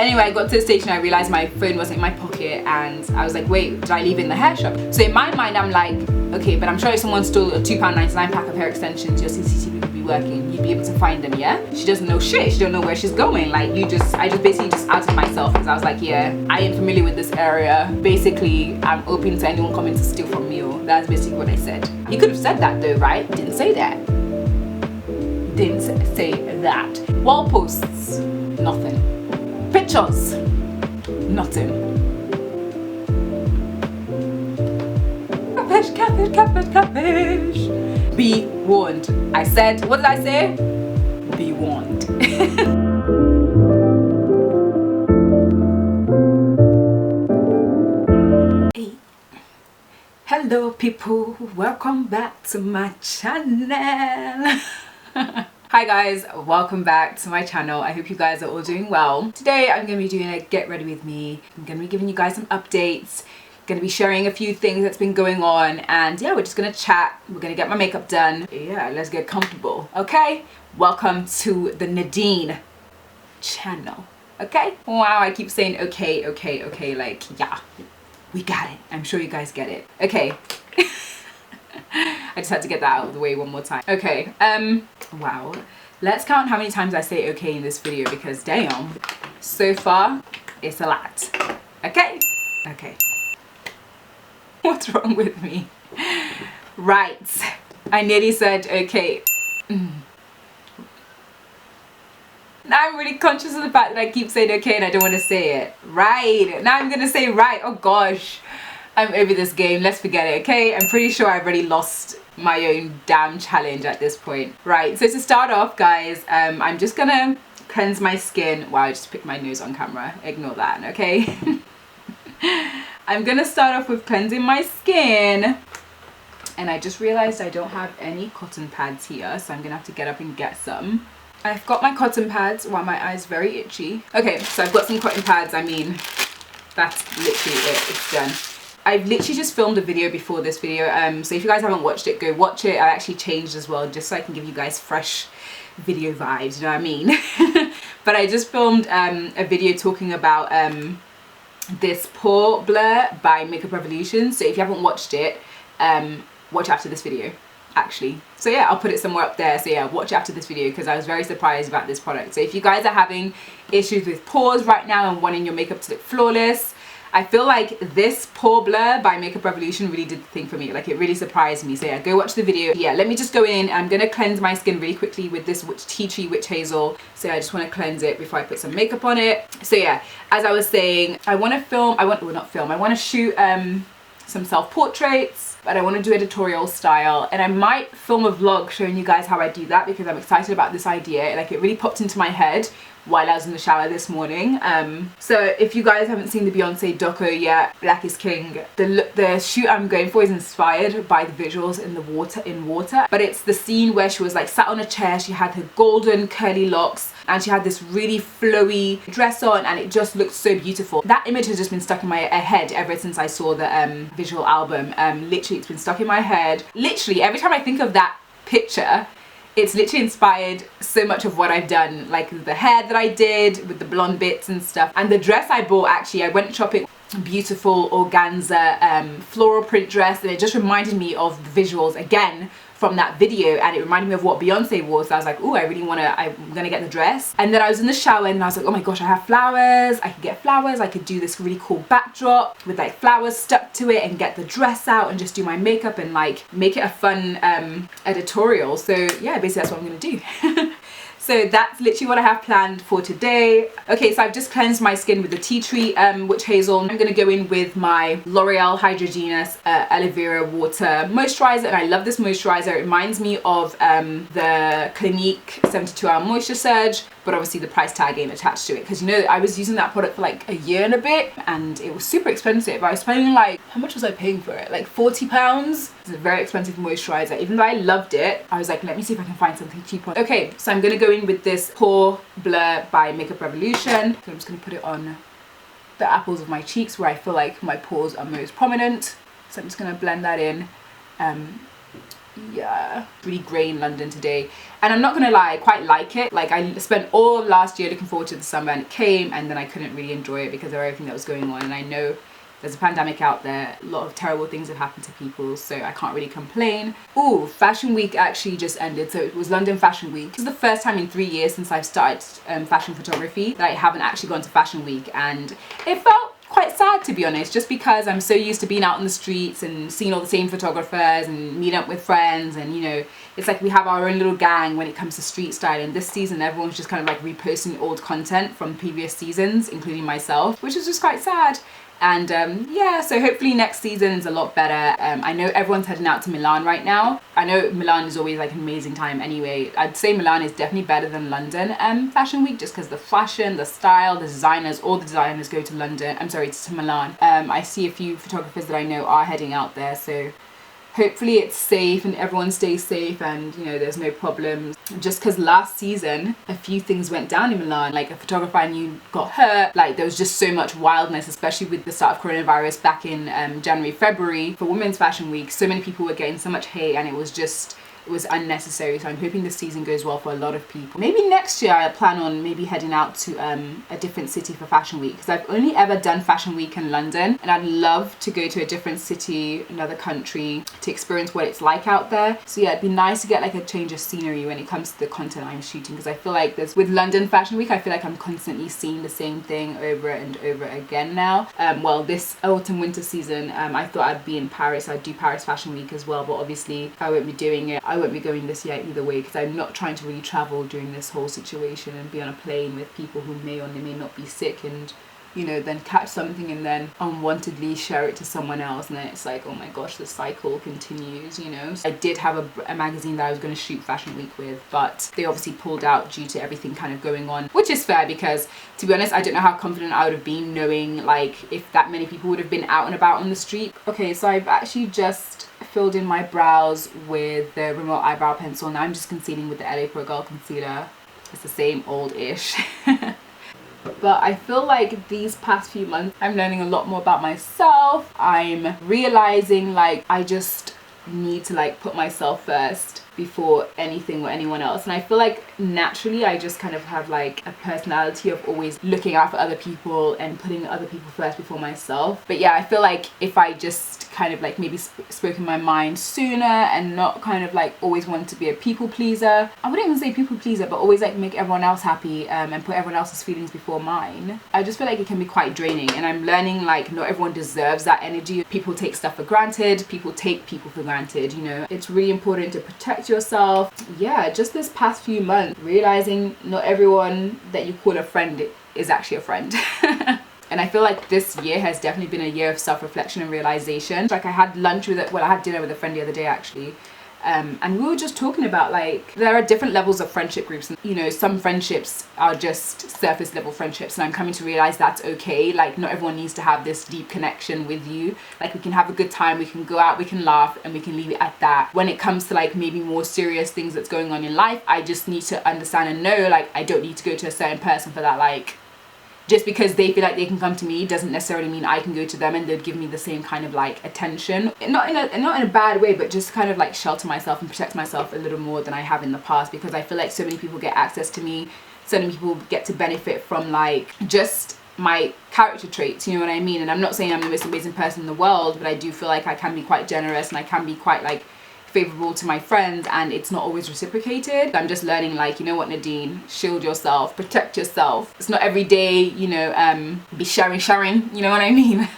Anyway, I got to the station, I realized my phone wasn't in my pocket, and I was like, wait, did I leave it in the hair shop? So in my mind, I'm like, okay, but I'm sure if someone stole a £2.99 pack of hair extensions, your CCTV would be working, you'd be able to find them, yeah? She doesn't know shit, she don't know where she's going. Like, I just basically just outed myself, because I was like, yeah, I am familiar with this area. Basically, I'm open to anyone coming to steal from me. That's basically what I said. You could have said that though, right? Didn't say that. Didn't say that. Wall posts, nothing. Pictures, nothing. Catfish, catfish, catfish, catfish. Be warned. I said, what did I say? Be warned. Hey. Hello people, welcome back to my channel. Hi guys, welcome back to my channel. I hope you guys are all doing well. Today I'm going to be doing a get ready with me. I'm going to be giving you guys some updates. Going to be sharing a few things that's been going on, and yeah, we're just going to chat. We're going to get my makeup done. Yeah, let's get comfortable. Okay, welcome to the Nadine channel. Okay, wow, I keep saying okay, like yeah, we got it. I'm sure you guys get it. Okay. I just had to get that out of the way one more time. Okay, wow. Let's count how many times I say okay in this video, because damn, so far, it's a lot. Okay? Okay. What's wrong with me? Right. I nearly said okay. Now I'm really conscious of the fact that I keep saying okay and I don't want to say it. Right. Now I'm gonna say right. Oh gosh. I'm over this game. Let's forget it, okay? I'm pretty sure I've already lost my own damn challenge at this point. Right, so to start off, guys, I'm just gonna cleanse my skin. Wow, I just picked my nose on camera. Ignore that, okay? I'm gonna start off with cleansing my skin. And I just realized I don't have any cotton pads here, so I'm gonna have to get up and get some. I've got my cotton pads. Wow, my eye's very itchy. Okay, so I've got some cotton pads. I mean, that's literally it. It's done. I've literally just filmed a video before this video, so if you guys haven't watched it, go watch it. I actually changed as well, just so I can give you guys fresh video vibes, you know what I mean? But I just filmed a video talking about this pore blur by Makeup Revolution, so if you haven't watched it, watch after this video, actually. So yeah, I'll put it somewhere up there, so yeah, watch after this video, because I was very surprised about this product. So if you guys are having issues with pores right now and wanting your makeup to look flawless, I feel like this pore blur by Makeup Revolution really did the thing for me. Like, it really surprised me. So yeah, go watch the video. Yeah, let me just go in. I'm gonna cleanse my skin really quickly with this tea tree witch hazel. So yeah, I just want to cleanse it before I put some makeup on it. So yeah, as I was saying, I want to shoot some self-portraits, but I want to do editorial style, and I might film a vlog showing you guys how I do that, because I'm excited about this idea. Like, it really popped into my head while I was in the shower this morning. So if you guys haven't seen the Beyonce doco yet, Black is King, the shoot I'm going for is inspired by the visuals in water, but it's the scene where she was like sat on a chair, she had her golden curly locks, and she had this really flowy dress on, and it just looked so beautiful. That image has just been stuck in my head ever since I saw the visual album. Literally, it's been stuck in my head. Literally, every time I think of that picture, it's literally inspired so much of what I've done, like the hair that I did with the blonde bits and stuff. And the dress I bought, actually, I went shopping, beautiful organza floral print dress, and it just reminded me of the visuals again from that video, and it reminded me of what Beyonce wore. So I was like, oh, I'm gonna get the dress. And then I was in the shower and I was like, oh my gosh, I have flowers, I could get flowers, I could do this really cool backdrop with like flowers stuck to it, and get the dress out and just do my makeup and like make it a fun editorial. So yeah, basically that's what I'm gonna do. So that's literally what I have planned for today. Okay, so I've just cleansed my skin with the tea tree witch hazel. I'm gonna go in with my L'Oreal Hydrogenous Aloe Vera Water Moisturizer, and I love this moisturizer. It reminds me of the Clinique 72 Hour Moisture Surge, but obviously the price tag ain't attached to it, because you know I was using that product for like a year and a bit, and it was super expensive. I was spending like, how much was I paying for it? Like £40. It's a very expensive moisturizer. Even though I loved it, I was like, let me see if I can find something cheaper. Okay, so I'm gonna go in with this Pore Blur by Makeup Revolution. So I'm just gonna put it on the apples of my cheeks where I feel like my pores are most prominent. So I'm just gonna blend that in yeah, really grey in London today, and I'm not gonna lie, I quite like it. Like, I spent all of last year looking forward to the summer, and it came, and then I couldn't really enjoy it because of everything that was going on. And I know there's a pandemic out there, a lot of terrible things have happened to people, so I can't really complain. Ooh, Fashion Week actually just ended. So it was London Fashion Week. This is the first time in 3 years since I've started fashion photography that I haven't actually gone to Fashion Week, and it felt quite sad, to be honest, just because I'm so used to being out in the streets and seeing all the same photographers and meeting up with friends, and you know, it's like we have our own little gang when it comes to street style. And this season everyone's just kind of like reposting old content from previous seasons, including myself, which is just quite sad. And yeah, so hopefully next season's a lot better. I know everyone's heading out to Milan right now. I know Milan is always like an amazing time anyway. I'd say Milan is definitely better than London Fashion Week, just because the fashion, the style, the designers, all the designers go to London. I'm sorry, to Milan. I see a few photographers that I know are heading out there, so hopefully it's safe and everyone stays safe, and you know, there's no problems. Just because last season a few things went down in Milan, like a photographer I knew got hurt. Like, there was just so much wildness, especially with the start of coronavirus back in January, February for Women's Fashion Week. So many people were getting so much hate, and it was unnecessary. So I'm hoping this season goes well for a lot of people. Maybe next year I plan on maybe heading out to a different city for Fashion Week, because I've only ever done Fashion Week in London, and I'd love to go to a different city, another country, to experience what it's like out there. So yeah, it'd be nice to get like a change of scenery when it comes to the content I'm shooting, because I feel like with London Fashion Week, I feel like I'm constantly seeing the same thing over and over again now. Well, this autumn winter season, I thought I'd be in Paris. I'd do Paris Fashion Week as well, but obviously I won't be doing it. I won't be going this year either way, because I'm not trying to really travel during this whole situation and be on a plane with people who may or may not be sick, and you know, then catch something and then unwantedly share it to someone else, and then it's like, oh my gosh, the cycle continues, you know. So I did have a magazine that I was going to shoot Fashion Week with, but they obviously pulled out due to everything kind of going on, which is fair, because to be honest, I don't know how confident I would have been knowing like if that many people would have been out and about on the street. Okay, so I've actually just filled in my brows with the remote eyebrow pencil. Now I'm just concealing with the LA Pro Girl concealer. It's the same old-ish. But I feel like these past few months I'm learning a lot more about myself. I'm realizing like I just need to like put myself first before anything or anyone else, and I feel like naturally I just kind of have like a personality of always looking out for other people and putting other people first before myself. But yeah, I feel like if I just kind of like maybe spoken my mind sooner and not kind of like always wanted to be a people pleaser, I wouldn't even say people pleaser, but always like make everyone else happy and put everyone else's feelings before mine, I just feel like it can be quite draining. And I'm learning like not everyone deserves that energy. People take stuff for granted, people take people for granted, you know. It's really important to protect yourself. Yeah, just this past few months realizing not everyone that you call a friend is actually a friend. And I feel like this year has definitely been a year of self-reflection and realization. Like I had lunch with I had dinner with a friend the other day actually, and we were just talking about like there are different levels of friendship groups, and you know, some friendships are just surface level friendships, and I'm coming to realize that's okay. Like not everyone needs to have this deep connection with you. Like we can have a good time, we can go out, we can laugh, and we can leave it at that. When it comes to like maybe more serious things that's going on in life, I just need to understand and know like I don't need to go to a certain person for that. Like just because they feel like they can come to me doesn't necessarily mean I can go to them and they'd give me the same kind of like attention. Not in a bad way, but just kind of like shelter myself and protect myself a little more than I have in the past, because I feel like so many people get access to me, so many people get to benefit from like just my character traits, you know what I mean? And I'm not saying I'm the most amazing person in the world, but I do feel like I can be quite generous and I can be quite like favorable to my friends, and it's not always reciprocated. I'm just learning like, you know what, Nadine, shield yourself, protect yourself. It's not every day, you know, be sharing, you know what I mean?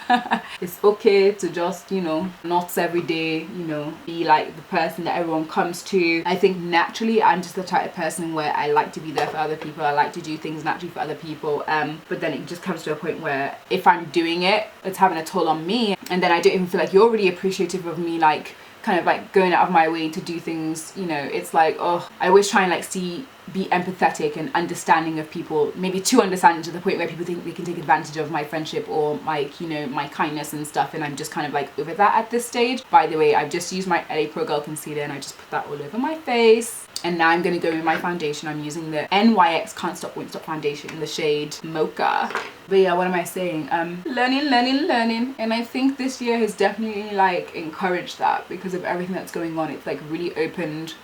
It's okay to just, you know, not every day, you know, be like the person that everyone comes to. I think naturally I'm just the type of person where I like to be there for other people. I like to do things naturally for other people, but then it just comes to a point where if I'm doing it, it's having a toll on me, and then I don't even feel like you're really appreciative of me, like kind of like going out of my way to do things, you know. It's like, oh, I always try and like be empathetic and understanding of people, maybe too understanding to the point where people think they can take advantage of my friendship or like, you know, my kindness and stuff, and I'm just kind of like over that at this stage. By the way, I've just used my LA Pro Girl concealer and I just put that all over my face, and now I'm going to go with my foundation. I'm using the NYX Can't Stop Won't Stop foundation in the shade Mocha. But yeah, what am I saying? Learning. And I think this year has definitely like encouraged that because of everything that's going on. It's like really opened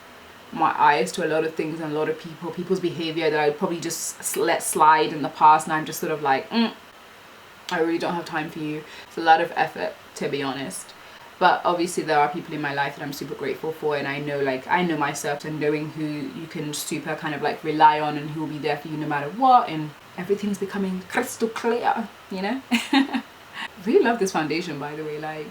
my eyes to a lot of things and a lot of people's behavior that I probably just let slide in the past, and I'm just sort of like, I really don't have time for you. It's a lot of effort, to be honest. But obviously there are people in my life that I'm super grateful for, and I know myself, and knowing who you can super kind of like rely on and who will be there for you no matter what, and everything's becoming crystal clear, you know. I really love this foundation, by the way. Like,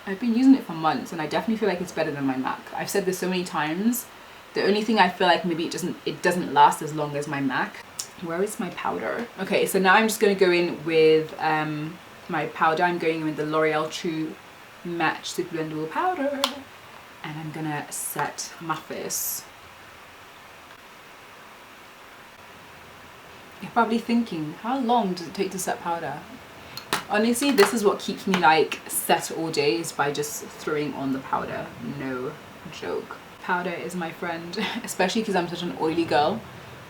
I've been using it for months and I definitely feel like it's better than my MAC. I've said this so many times. The only thing I feel like maybe it doesn't last as long as my MAC. Where is my powder? Okay, so now I'm just going to go in with my powder. I'm going in with the L'Oreal True Match Super Blendable Powder, and I'm gonna set my face. You're probably thinking, how long does it take to set powder? Honestly, this is what keeps me like set all day, is by just throwing on the powder. No joke. Powder is my friend, especially because I'm such an oily girl.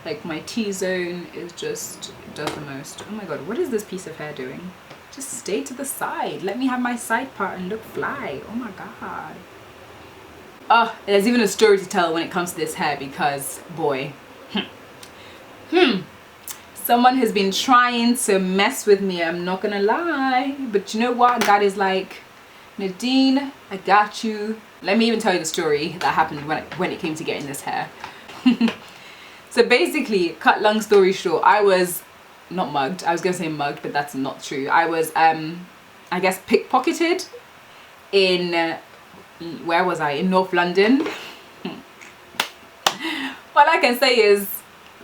Like, my T-zone is just does the most. Oh my god, what is this piece of hair doing? Just stay to the side. Let me have my side part and look fly. Oh my god. Oh, there's even a story to tell when it comes to this hair, because boy, someone has been trying to mess with me, I'm not gonna lie. But you know what? God is like, Nadine, I got you. Let me even tell you the story that happened when it came to getting this hair. So basically, cut long story short, I was not mugged. I was gonna say mugged, but that's not true. I was I guess pickpocketed in where was I? In North London. All I can say is,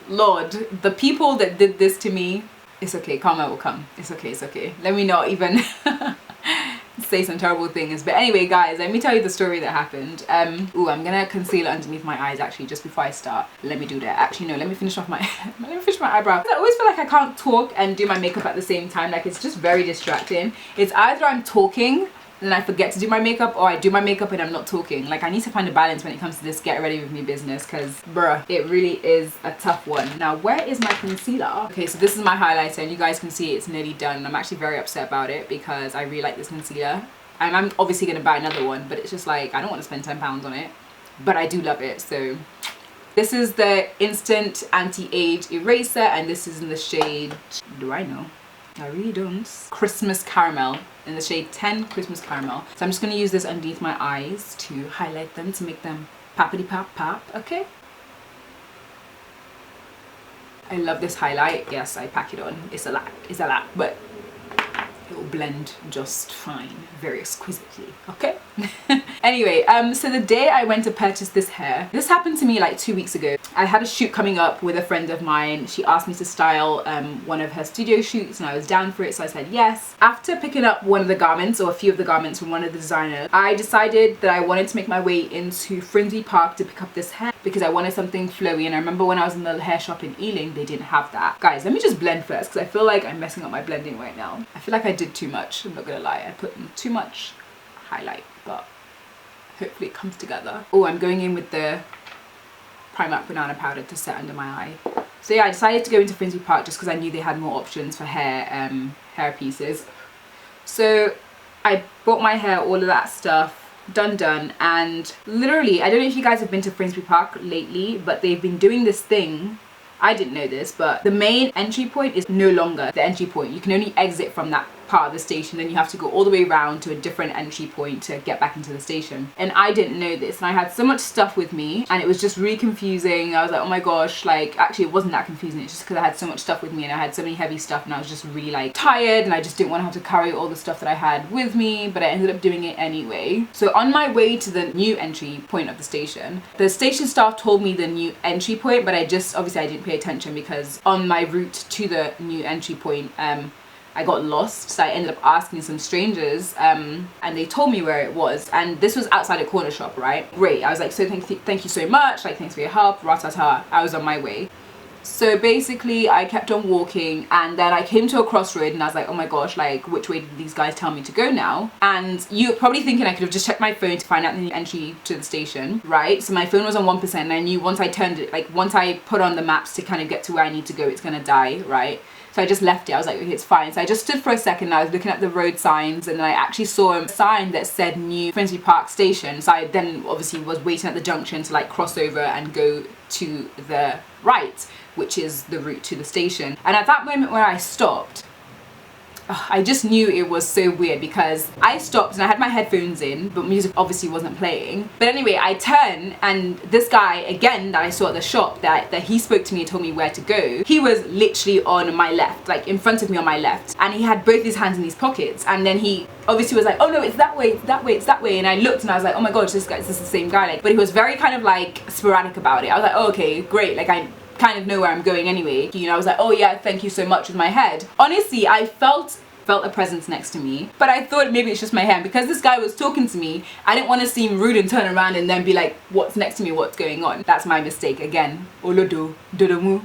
Lord, the people that did this to me, it's okay, karma will come. It's okay, it's okay. Let me not even say some terrible things. But anyway, guys, let me tell you the story that happened. Ooh, I'm gonna conceal it underneath my eyes actually, just before I start. Let me do that. Actually, no, let me finish off my let me finish my eyebrow. I always feel like I can't talk and do my makeup at the same time. Like, it's just very distracting. It's either I'm talking and I forget to do my makeup, or I do my makeup and I'm not talking. Like, I need to find a balance when it comes to this get ready with me business, because bruh, it really is a tough one. Now, where is my concealer? Okay, so this is my highlighter, and you guys can see it's nearly done. I'm actually very upset about it because I really like this concealer. I'm obviously gonna buy another one, but it's just like, I don't want to spend £10 on it, but I do love it. So this is the Instant Anti-Age Eraser, and this is in the shade, do I know? I really don't. Christmas Caramel, in the shade 10 Christmas Caramel. So I'm just going to use this underneath my eyes to highlight them, to make them poppity pop pop, okay? I love this highlight. Yes, I pack it on. It's a lot, but it will blend just fine, very exquisitely, okay? Anyway, so the day I went to purchase this hair, this happened to me like 2 weeks ago. I had a shoot coming up with a friend of mine. She asked me to style one of her studio shoots, and I was down for it, so I said yes. After picking up one of the garments, or a few of the garments from one of the designers, I decided that I wanted to make my way into Finsbury Park to pick up this hair because I wanted something flowy. And I remember when I was in the hair shop in Ealing, they didn't have that. Guys, let me just blend first, because I feel like I'm messing up my blending right now. I feel like I did too much, I'm not gonna lie. I put in too much highlight, but hopefully it comes together. Oh, I'm going in with the Primark Banana Powder to set under my eye. So yeah, I decided to go into Finsbury Park just because I knew they had more options for hair pieces. So I bought my hair, all of that stuff, done, and literally, I don't know if you guys have been to Finsbury Park lately, but they've been doing this thing. I didn't know this, but the main entry point is no longer the entry point. You can only exit from that part of the station, then you have to go all the way around to a different entry point to get back into the station. And I didn't know this, and I had so much stuff with me, and it was just really confusing. I was like, oh my gosh, like, actually it wasn't that confusing, it's just because I had so much stuff with me and I had so many heavy stuff, and I was just really like tired, and I just didn't want to have to carry all the stuff that I had with me, but I ended up doing it anyway. So on my way to the new entry point of the station staff told me the new entry point, but obviously I didn't pay attention, because on my route to the new entry point, I got lost, so I ended up asking some strangers, and they told me where it was, and this was outside a corner shop, right? Great. I was like, so thank you so much, like, thanks for your help, ratata. I was on my way. So basically I kept on walking, and then I came to a crossroad, and I was like, oh my gosh, like, which way did these guys tell me to go now? And you're probably thinking I could have just checked my phone to find out the new entry to the station, right? So my phone was on 1%, and I knew once I turned it, like once I put on the maps to kind of get to where I need to go, it's gonna die, right? So So I just left it. I was like, okay, it's fine. So I just stood for a second and I was looking at the road signs, and then I actually saw a sign that said New Finsbury Park Station. So I then obviously was waiting at the junction to like cross over and go to the right, which is the route to the station. And at that moment where I stopped, I just knew it was so weird, because I stopped and I had my headphones in, but music obviously wasn't playing. But anyway, I turned, and this guy, again, that I saw at the shop, that he spoke to me and told me where to go, he was literally on my left, like in front of me on my left. And he had both his hands in his pockets. And then he obviously was like, oh no, it's that way, it's that way, it's that way. And I looked and I was like, oh my gosh, this is the same guy. Like, but he was very kind of like sporadic about it. I was like, oh, okay, great. Like, I kind of know where I'm going anyway. You know, I was like, oh yeah, thank you so much with my head. Honestly, I felt a presence next to me, but I thought maybe it's just my hand, because this guy was talking to me. I didn't want to seem rude and turn around and then be like, what's next to me, what's going on? That's my mistake again. Olodo, dodomu.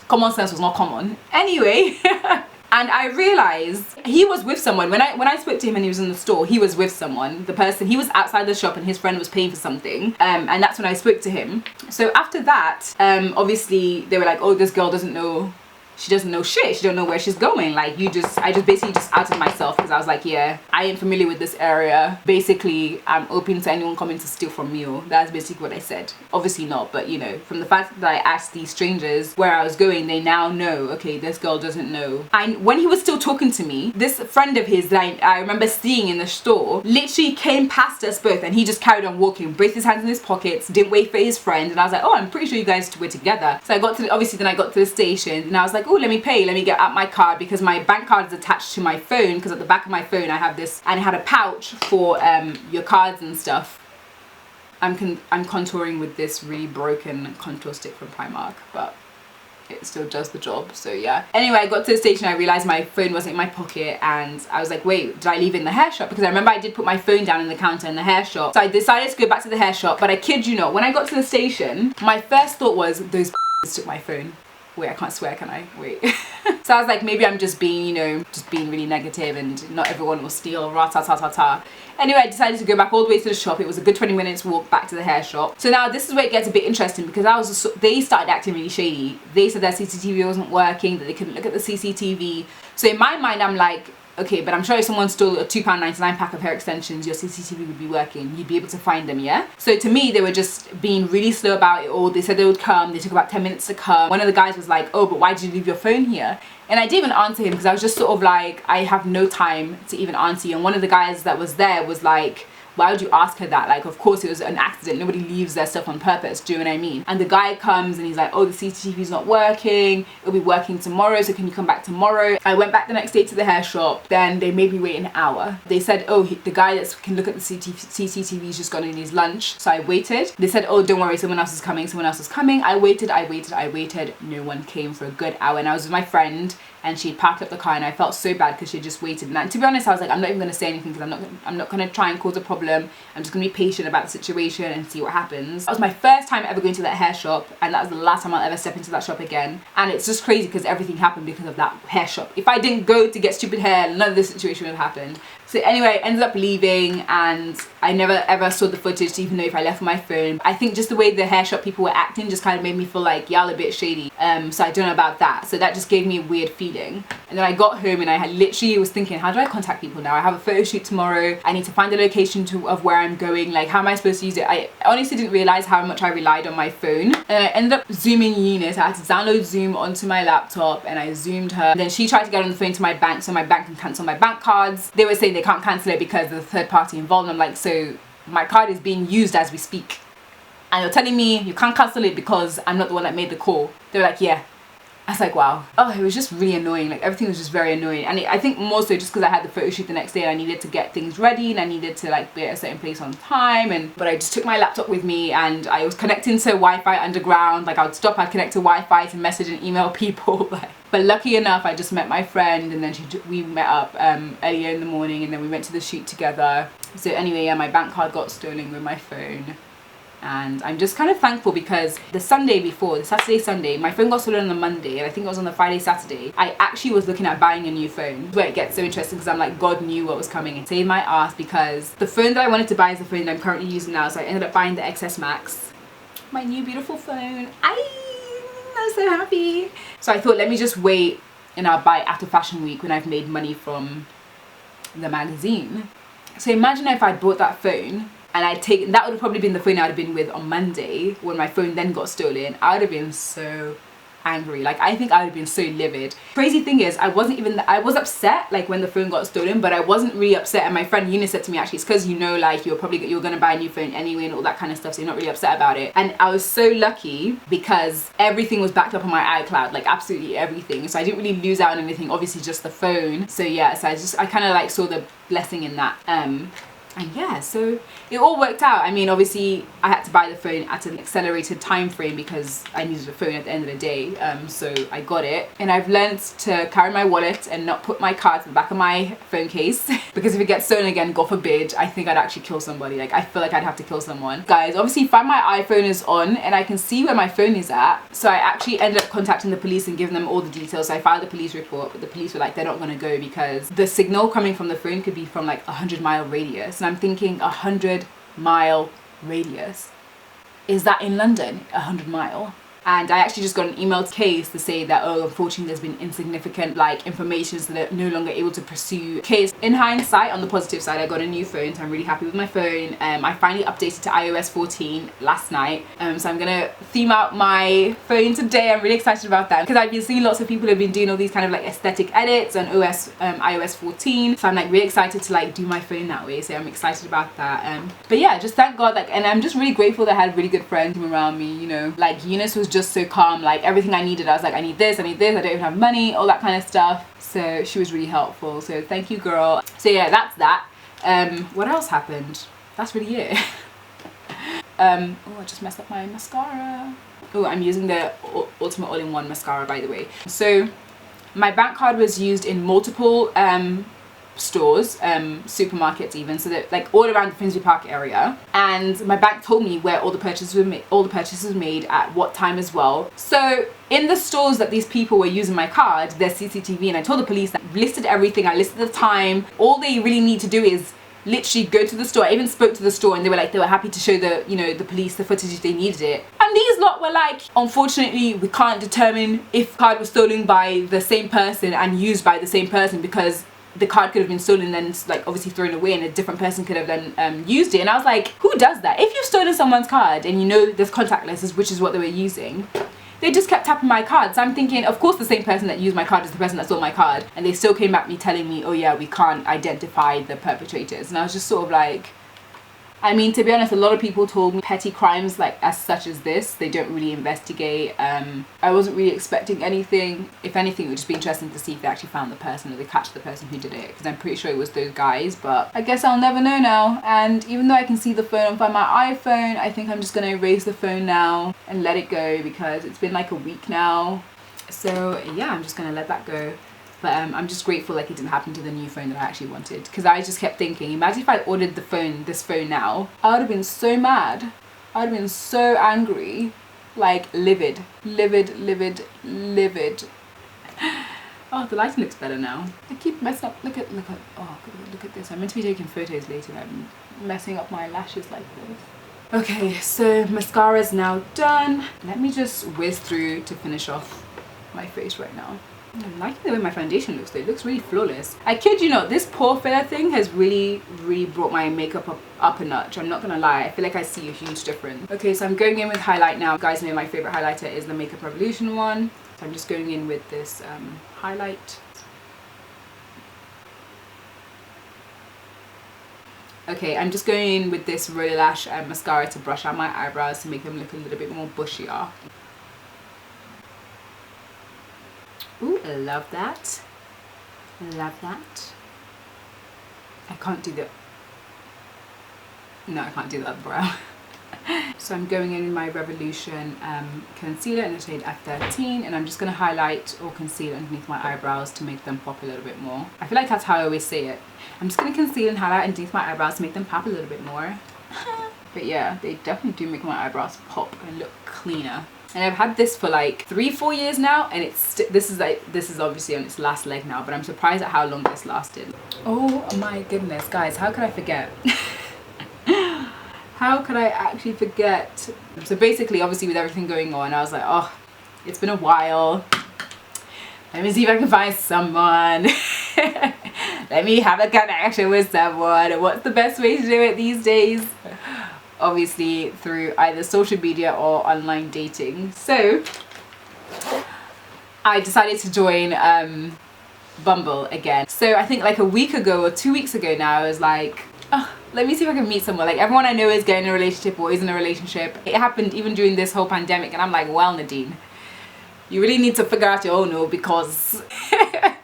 Common sense was not common. Anyway, and I realized he was with someone. When I spoke to him and he was in the store, he was with someone. The person, he was outside the shop and his friend was paying for something. And that's when I spoke to him. So after that, obviously they were like, oh, this girl doesn't know, she doesn't know shit, she don't know where she's going. Like, I just basically just outed myself, because I was like, yeah, I ain't familiar with this area. Basically, I'm open to anyone coming to steal from me. That's basically what I said. Obviously not, but you know, from the fact that I asked these strangers where I was going, they now know, okay, this girl doesn't know. And when he was still talking to me, this friend of his that I remember seeing in the store literally came past us both, and he just carried on walking, both his hands in his pockets, didn't wait for his friend. And I was like, oh, I'm pretty sure you guys were together. So I got to obviously then I got to the station, and I was like, oh, let me pay, let me get out my card, because my bank card is attached to my phone, because at the back of my phone I have this, and it had a pouch for your cards and stuff. I'm contouring with this really broken contour stick from Primark, but it still does the job, so yeah. Anyway, I got to the station, I realized my phone wasn't in my pocket, and I was like, wait, did I leave it in the hair shop? Because I remember I did put my phone down in the counter in the hair shop. So I decided to go back to the hair shop, but I kid you not, when I got to the station, my first thought was, those took my phone. Wait, I can't swear, can I? Wait. So I was like, maybe I'm just being, you know, just being really negative, and not everyone will steal, ra-ta-ta-ta-ta. Anyway, I decided to go back all the way to the shop. It was a good 20 minutes walk back to the hair shop. So now this is where it gets a bit interesting, because they started acting really shady. They said their CCTV wasn't working, that they couldn't look at the CCTV. So in my mind, I'm like, okay, but I'm sure if someone stole a £2.99 pack of hair extensions, your CCTV would be working. You'd be able to find them, yeah? So to me, they were just being really slow about it all. They said they would come. They took about 10 minutes to come. One of the guys was like, oh, but why did you leave your phone here? And I didn't even answer him, because I was just sort of like, I have no time to even answer you. And one of the guys that was there was like, why would you ask her that? Like, of course it was an accident. Nobody leaves their stuff on purpose. Do you know what I mean? And the guy comes and he's like, oh, the CCTV's not working. It'll be working tomorrow, so can you come back tomorrow? I went back the next day to the hair shop. Then they made me wait an hour. They said, oh, the guy that can look at the CCTV's just gone in his lunch. So I waited. They said, oh, don't worry, someone else is coming. Someone else is coming. I waited. No one came for a good hour. And I was with my friend, and she parked up the car, and I felt so bad because she just waited. And to be honest, I was like, I'm not even gonna say anything, because I'm not gonna try and cause a problem. I'm just gonna be patient about the situation and see what happens. That was my first time ever going to that hair shop, and that was the last time I'll ever step into that shop again. And it's just crazy because everything happened because of that hair shop. If I didn't go to get stupid hair, none of this situation would have happened. So anyway, I ended up leaving, and I never ever saw the footage to even know if I left my phone. I think just the way the hair shop people were acting just kind of made me feel like y'all a bit shady. So I don't know about that. So that just gave me a weird feeling. And then I got home, and I had literally was thinking, how do I contact people now? I have a photo shoot tomorrow. I need to find the location of where I'm going. Like, how am I supposed to use it? I honestly didn't realize how much I relied on my phone. And I ended up zooming Eunice. I had to download Zoom onto my laptop, and I zoomed her. And then she tried to get on the phone to my bank, so my bank can cancel my bank cards. They were saying they can't cancel it because of the third party involved. And I'm like, so my card is being used as we speak, and you're telling me you can't cancel it because I'm not the one that made the call? They were like, yeah. I was like, wow. Oh, it was just really annoying. Like, everything was just very annoying. And I think more so just because I had the photo shoot the next day, and I needed to get things ready, and I needed to like be at a certain place on time. But I just took my laptop with me, and I was connecting to Wi-Fi underground. Like, I would stop, I'd connect to Wi-Fi to message and email people. But lucky enough, I just met my friend, and then we met up earlier in the morning, and then we went to the shoot together. So anyway, yeah, my bank card got stolen with my phone. And I'm just kind of thankful because the Sunday before, the Saturday, Sunday, my phone got stolen on the Monday, and I think it was on the Friday, Saturday, I actually was looking at buying a new phone. Where it gets so interesting, because I'm like, God knew what was coming, and saved my ass, because the phone that I wanted to buy is the phone that I'm currently using now. So I ended up buying the XS Max, my new beautiful phone. I'm so happy. So I thought, let me just wait and I'll buy it after fashion week when I've made money from the magazine. So imagine if I'd bought that phone and I'd taken, that would have probably been the phone I'd have been with on Monday when my phone then got stolen. I would have been so angry. Like, I think I would have been so livid. Crazy thing is, I was upset like when the phone got stolen, but I wasn't really upset. And my friend Eunice said to me, actually, it's because, you know, like you're gonna buy a new phone anyway and all that kind of stuff, so you're not really upset about it. And I was so lucky because everything was backed up on my iCloud, like absolutely everything, so I didn't really lose out on anything, obviously just the phone. So yeah, so I kind of like saw the blessing in that. And yeah, so it all worked out. I mean, obviously I had to buy the phone at an accelerated time frame because I needed a phone at the end of the day. So I got it, and I've learned to carry my wallet and not put my cards in the back of my phone case because if it gets stolen again, God forbid, I think I'd actually kill somebody. Like, I feel like I'd have to kill someone. Guys, obviously find my iPhone is on and I can see where my phone is at. So I actually ended up contacting the police and giving them all the details. So I filed a police report, but the police were like, they're not gonna go because the signal coming from the phone could be from like 100-mile radius. And I'm thinking, 100-mile radius, is that in London? 100-mile? And I actually just got an emailed case to say that, oh, unfortunately there's been insignificant like information, so they're no longer able to pursue case. In hindsight, on the positive side, I got a new phone, so I'm really happy with my phone. I finally updated to iOS 14 last night, so I'm gonna theme out my phone today. I'm really excited about that because I've been seeing lots of people have been doing all these kind of like aesthetic edits on iOS 14, so I'm like really excited to like do my phone that way, so I'm excited about that. But yeah, just thank God, like, and I'm just really grateful that I had really good friends around me, you know, like Eunice was just so calm, like everything I needed I was like, I need this, I don't even have money, all that kind of stuff. So she was really helpful, so thank you, girl. So yeah, that's that. What else happened? That's really it. Oh, I just messed up my mascara. Oh, I'm using the Ultimate All-in-One mascara, by the way. So my bank card was used in multiple stores, supermarkets even, so that like all around the Finsbury Park area, and my bank told me where all the purchases were made at what time as well. So in the stores that these people were using my card, there's CCTV, and I told the police that I listed everything, I listed the time. All they really need to do is literally go to the store. I even spoke to the store and they were happy to show the, you know, the police the footage if they needed it. And these lot were like, unfortunately we can't determine if the card was stolen by the same person and used by the same person because the card could have been stolen and then like obviously thrown away and a different person could have then used it. And I was like, who does that? If you've stolen someone's card and you know there's contactless, which is what they were using, they just kept tapping my card. So I'm thinking, of course the same person that used my card is the person that stole my card, and they still came back me telling me, oh yeah, we can't identify the perpetrators. And I was just sort of like, I mean, to be honest, a lot of people told me petty crimes like as such as this, they don't really investigate. I wasn't really expecting anything. If anything, it would just be interesting to see if they actually found the person or they catch the person who did it, because I'm pretty sure it was those guys, but I guess I'll never know now. And even though I can see the phone on my iPhone, I think I'm just gonna erase the phone now and let it go because it's been like a week now. So yeah, I'm just gonna let that go. But I'm just grateful like it didn't happen to the new phone that I actually wanted, because I just kept thinking, imagine if I ordered this phone now, I would have been so mad. I would have been so angry, like livid. Oh, the lighting looks better now. I keep messing up. Look at oh, look at this. I'm meant to be taking photos later. I'm messing up my lashes like this. Okay, so mascara's now done. Let me just whiz through to finish off my face right now. I'm liking the way my foundation looks though. It looks really flawless. I kid you not, this pore filler thing has really brought my makeup up a notch. I'm not gonna lie, I feel like I see a huge difference. Okay, so I'm going in with highlight now. You guys know my favorite highlighter is the Makeup Revolution one. So I'm just going in with this highlight. Okay, I'm just going in with this Roller Lash mascara to brush out my eyebrows to make them look a little bit more bushier. Ooh, I love that. Love that. I can't do the... No, I can't do the other brow. So I'm going in with my Revolution concealer in the shade F13, and I'm just going to highlight or conceal underneath my eyebrows to make them pop a little bit more. I feel like that's how I always say it. I'm just going to conceal and highlight underneath my eyebrows to make them pop a little bit more. But yeah, they definitely do make my eyebrows pop and look cleaner. And I've had this for like 3-4 years now, and this is obviously on its last leg now, but I'm surprised at how long this lasted. Oh my goodness, guys, how could I forget? How could I actually forget? So basically, obviously with everything going on, I was like, oh, it's been a while. let me see if I can find someone. Let me have a connection with someone. What's the best way to do it these days? Obviously through either social media or online dating. So I decided to join Bumble again. So I think like a week ago or 2 weeks ago now, I was like, oh, let me see if I can meet someone. Like everyone I know is getting in a relationship or is in a relationship. It happened even during this whole pandemic, and I'm like, well, Nadine, you really need to figure out your own no, because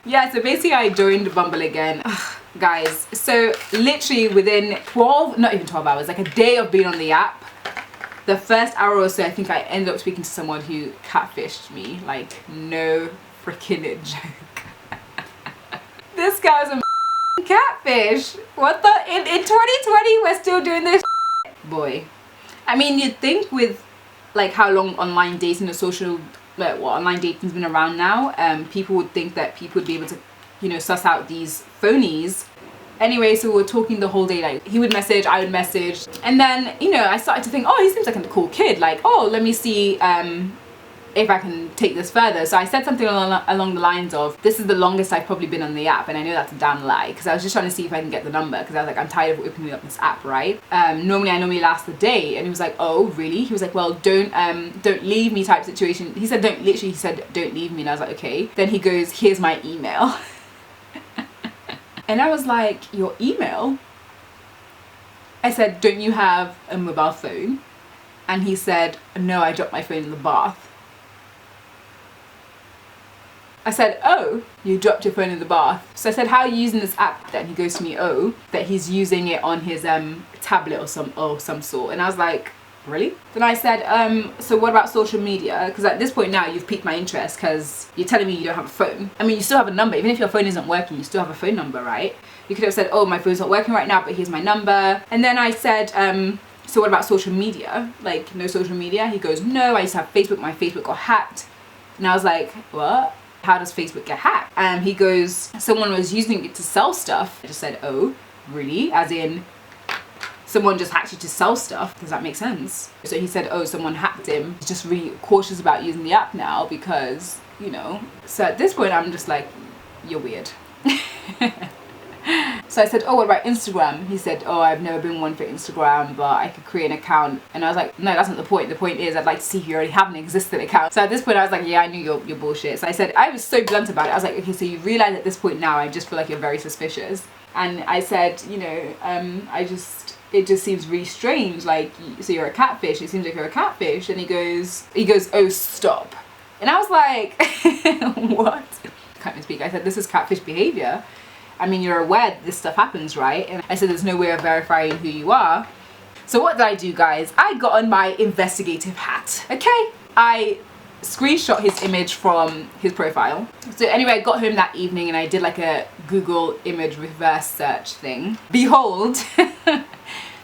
yeah, so basically I joined Bumble again. Ugh, guys, so literally within 12, not even 12 hours, like a day of being on the app, the first hour or so, I think I ended up speaking to someone who catfished me. Like, no freaking joke. This guy was a catfish. What the, in 2020 we're still doing this boy. I mean, you'd think with like how long online dating or social, well, online dating's been around now, people would think that people would be able to, you know, suss out these phonies. Anyway, so we were talking the whole day, like he would message, I would message, and then, you know, I started to think, oh, he seems like a cool kid, like, oh, let me see if I can take this further. So I said something along the lines of, this is the longest I've probably been on the app, and I know that's a damn lie, because I was just trying to see if I can get the number, because I was like, I'm tired of opening up this app, right? Normally I last the day. And he was like, oh, really? He was like, well, don't leave me type situation. He said, don't leave me. And I was like, okay. Then he goes, here's my email. And I was like, your email? I said, don't you have a mobile phone? And he said, no, I dropped my phone in the bath. I said, oh, you dropped your phone in the bath. So I said, how are you using this app? Then he goes to me, oh, that he's using it on his tablet or some sort. And I was like, really? Then I said, so what about social media? Because at this point now you've piqued my interest, because you're telling me you don't have a phone. I mean, you still have a number. Even if your phone isn't working, you still have a phone number, right? You could have said, oh, my phone's not working right now, but here's my number. And then I said, so what about social media? Like, no social media? He goes, no, I used to have Facebook. My Facebook got hacked. And I was like, what? How does Facebook get hacked? He goes, someone was using it to sell stuff. I just said, oh, really? As in, someone just hacked you to sell stuff? Does that make sense? So he said, oh, someone hacked him. He's just really cautious about using the app now because, you know. So at this point, I'm just like, you're weird. So I said, oh, what about Instagram? He said, oh, I've never been one for Instagram, but I could create an account. And I was like, no, that's not the point. The point is I'd like to see if you already have an existing account. So at this point I was like, yeah, I knew your bullshit. So I said, I was so blunt about it. I was like, okay, so you realize at this point now, I just feel like you're very suspicious. And I said, you know, it just seems really strange. Like, so you're a catfish. It seems like you're a catfish. And he goes, oh, stop. And I was like, what? I can't even speak. I said, this is catfish behavior. I mean, you're aware that this stuff happens, right? And I said, there's no way of verifying who you are. So what did I do, guys? I got on my investigative hat, okay? I screenshot his image from his profile. So anyway, I got home that evening and I did like a Google image reverse search thing. Behold,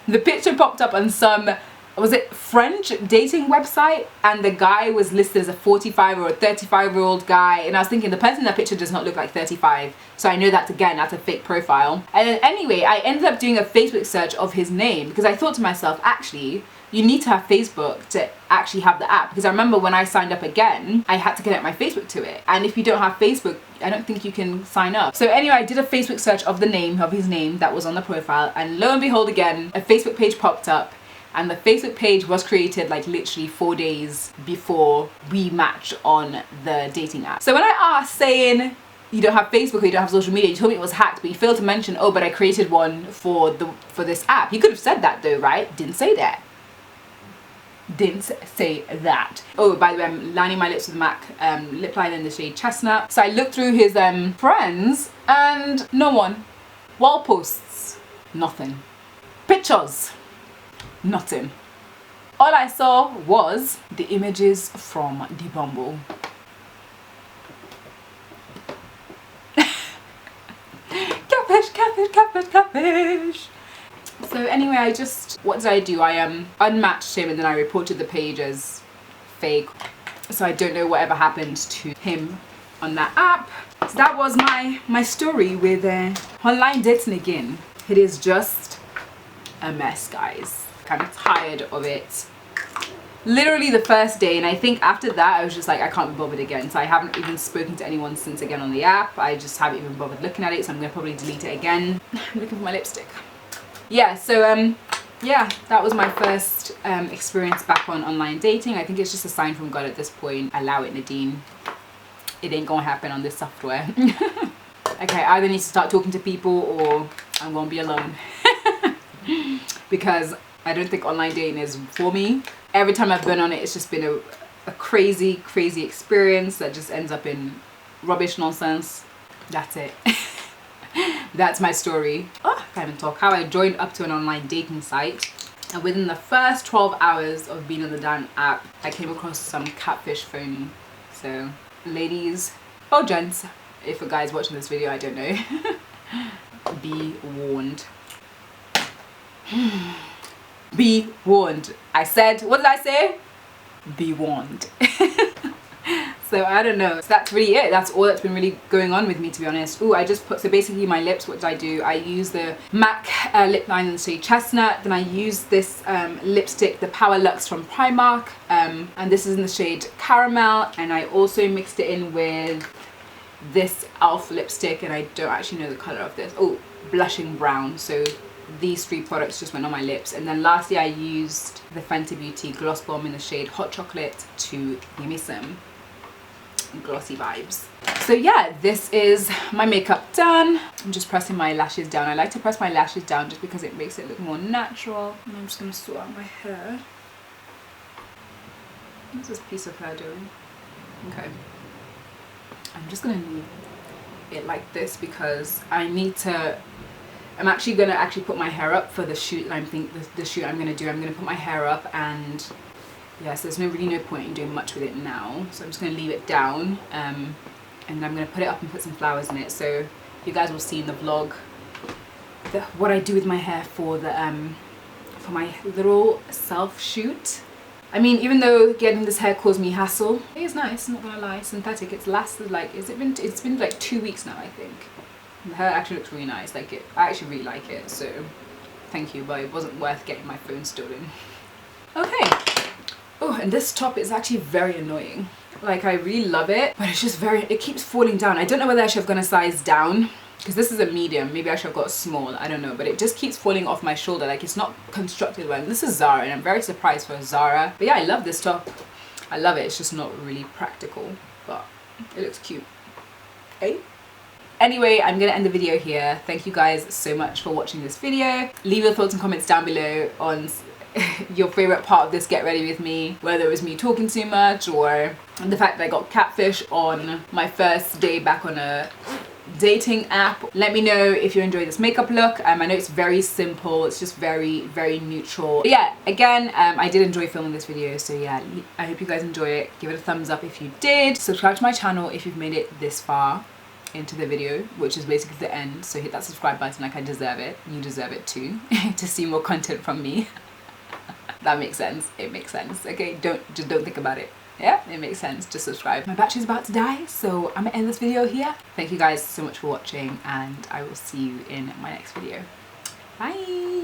the picture popped up on some, was it French dating website? And the guy was listed as a 45 or a 35-year-old guy. And I was thinking, the person in that picture does not look like 35. So I know that's, again, that's a fake profile. And then anyway, I ended up doing a Facebook search of his name because I thought to myself, actually, you need to have Facebook to actually have the app. Because I remember when I signed up again, I had to connect my Facebook to it. And if you don't have Facebook, I don't think you can sign up. So anyway, I did a Facebook search of his name that was on the profile. And lo and behold, again, a Facebook page popped up. And the Facebook page was created like literally 4 days before we matched on the dating app. So when I asked saying, you don't have Facebook or you don't have social media, you told me it was hacked, but you failed to mention, oh, but I created one for this app. You could have said that though, right? Didn't say that. Didn't say that. Oh, by the way, I'm lining my lips with MAC lip liner in the shade Chestnut. So I looked through his friends and no one. Wall posts, nothing. Pictures, nothing. All I saw was the images from the Bumble. Catfish, catfish, catfish, catfish. So anyway, what did I do? I unmatched him and then I reported the page as fake. So I don't know whatever happened to him on that app. So that was my story with online dating again. It is just a mess, guys. I'm tired of it. literally the first day, and I think after that I was just like, I can't be bothered again. So I haven't even spoken to anyone since again on the app. I just haven't even bothered looking at it, so I'm gonna probably delete it again. I'm looking for my lipstick. Yeah, so yeah, that was my first experience back on online dating. I think it's just a sign from God at this point. Allow it, Nadine. It ain't gonna happen on this software. Okay, I either need to start talking to people or I'm gonna be alone. Because I don't think online dating is for me. Every time I've been on it, it's just been a crazy experience that just ends up in rubbish nonsense. That's it. That's my story. Oh, I can't even talk. How I joined up to an online dating site, and within the first 12 hours of being on the damn app, I came across some catfish phony. So ladies or gents, if a guy's watching this video, I don't know. Be warned. Be warned. I said, what did I say? Be warned. So I don't know. So that's really it. That's all that's been really going on with me, to be honest. Ooh, I just put, so basically my lips, what did I do? I use the MAC lip liner in the shade Chestnut. Then I use this lipstick, the Power Luxe from Primark. And this is in the shade Caramel. And I also mixed it in with this e.l.f. lipstick, and I don't actually know the color of this. Oh, Blushing Brown. So these three products just went on my lips. And then lastly I used the Fenty Beauty Gloss Bomb in the shade Hot Chocolate to give me some glossy vibes. So yeah, this is my makeup done. I'm just pressing my lashes down. I like to press my lashes down just because it makes it look more natural. And I'm just going to sort out my hair. What's this piece of hair doing? Okay, I'm just going to leave it like this because I'm actually going to put my hair up for the shoot that the shoot I'm going to do. I'm going to put my hair up, and yeah, so there's really no point in doing much with it now. So I'm just going to leave it down, and I'm going to put it up and put some flowers in it. So you guys will see in the vlog what I do with my hair for my little self shoot. I mean, even though getting this hair caused me hassle, it is nice, I'm not gonna lie. Synthetic, it's lasted like, it's been like 2 weeks now, I think. The hair actually looks really nice. Like, I actually really like it, so thank you, but it wasn't worth getting my phone stolen. Okay. Oh, and this top is actually very annoying. Like, I really love it, but it's just it keeps falling down. I don't know whether I should have gone a size down, because this is a medium. Maybe I should have got a small, I don't know, but it just keeps falling off my shoulder. Like, it's not constructed well. This is Zara, and I'm very surprised for Zara. But yeah, I love this top. I love it. It's just not really practical, but it looks cute. Hey? Anyway, I'm gonna end the video here. Thank you guys so much for watching this video. Leave your thoughts and comments down below on your favorite part of this get ready with me, whether it was me talking too much or the fact that I got catfish on my first day back on a dating app. Let me know if you enjoy this makeup look. I know it's very simple, it's just very neutral. But yeah, again, I did enjoy filming this video, so yeah, I hope you guys enjoy it. Give it a thumbs up if you did. Subscribe to my channel if you've made it this far into the video, which is basically the end, so hit that subscribe button like I deserve it. You deserve it too, to see more content from me. That makes sense. It makes sense. Okay, just don't think about it. Yeah, it makes sense. Just subscribe. My battery's about to die, so I'm gonna end this video here. Thank you guys so much for watching, and I will see you in my next video. Bye.